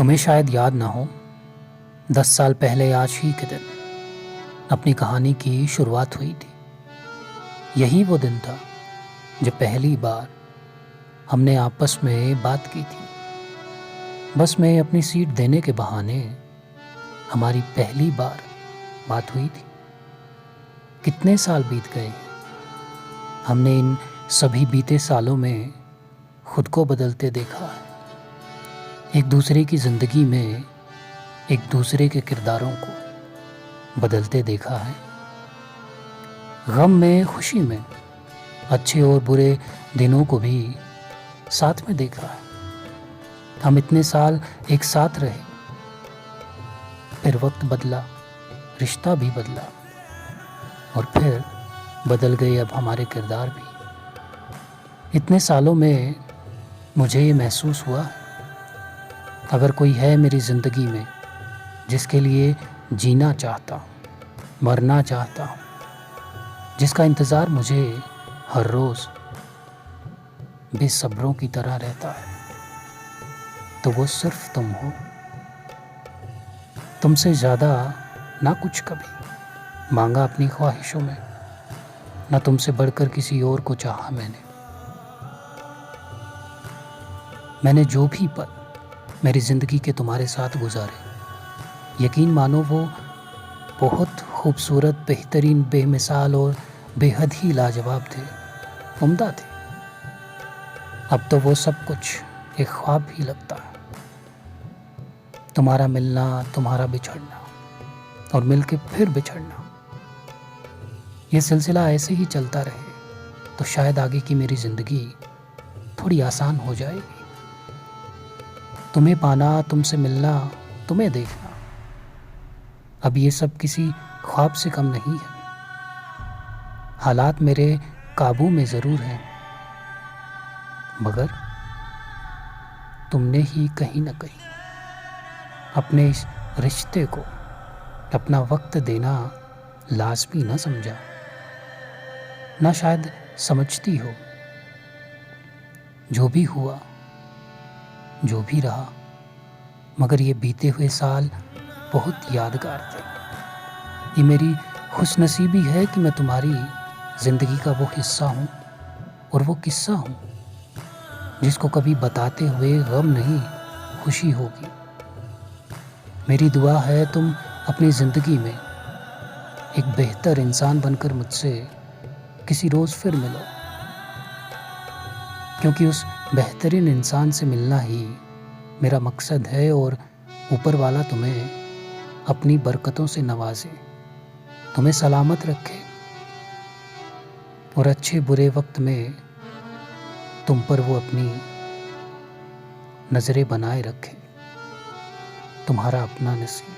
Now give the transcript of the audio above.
तुम्हें शायद याद ना हो, 10 साल पहले आज ही के दिन अपनी कहानी की शुरुआत हुई थी। यही वो दिन था जब पहली बार हमने आपस में बात की थी। बस में अपनी सीट देने के बहाने हमारी पहली बार बात हुई थी। कितने साल बीत गए हैं। हमने इन सभी बीते सालों में खुद को बदलते देखा है। एक दूसरे की ज़िंदगी में एक दूसरे के किरदारों को बदलते देखा है। गम में, खुशी में, अच्छे और बुरे दिनों को भी साथ में देखा है। हम इतने साल एक साथ रहे, फिर वक्त बदला, रिश्ता भी बदला और फिर बदल गए अब हमारे किरदार भी। इतने सालों में मुझे ये महसूस हुआ, अगर कोई है मेरी ज़िंदगी में जिसके लिए जीना चाहता हूँ, मरना चाहता हूँ, जिसका इंतज़ार मुझे हर रोज़ बेसब्रों की तरह रहता है, तो वो सिर्फ तुम हो। तुमसे ज़्यादा ना कुछ कभी मांगा अपनी ख्वाहिशों में, ना तुमसे बढ़कर किसी और को चाहा मैंने जो भी पल मेरी ज़िंदगी के तुम्हारे साथ गुजारे, यकीन मानो वो बहुत खूबसूरत, बेहतरीन, बेमिसाल और बेहद ही लाजवाब थे, उम्दा थे। अब तो वो सब कुछ एक ख्वाब ही लगता है। तुम्हारा मिलना, तुम्हारा बिछड़ना और मिलके फिर बिछड़ना, ये सिलसिला ऐसे ही चलता रहे तो शायद आगे की मेरी ज़िंदगी थोड़ी आसान हो जाएगी। तुम्हें पाना, तुमसे मिलना, तुम्हें देखना, अब ये सब किसी ख्वाब से कम नहीं है। हालात मेरे काबू में ज़रूर हैं, मगर तुमने ही कहीं न कहीं अपने इस रिश्ते को अपना वक्त देना लाज़मी न समझा, ना शायद समझती हो। जो भी हुआ, जो भी रहा, मगर ये बीते हुए साल बहुत यादगार थे। ये मेरी खुशनसीबी है कि मैं तुम्हारी ज़िंदगी का वो हिस्सा हूँ और वो किस्सा हूँ जिसको कभी बताते हुए गम नहीं, खुशी होगी। मेरी दुआ है तुम अपनी ज़िंदगी में एक बेहतर इंसान बनकर मुझसे किसी रोज़ फिर मिलो, क्योंकि उस बेहतरीन इंसान से मिलना ही मेरा मकसद है और ऊपर वाला तुम्हें अपनी बरकतों से नवाजे, तुम्हें सलामत रखे और अच्छे बुरे वक्त में तुम पर वो अपनी नज़रें बनाए रखे। तुम्हारा अपना नसीब।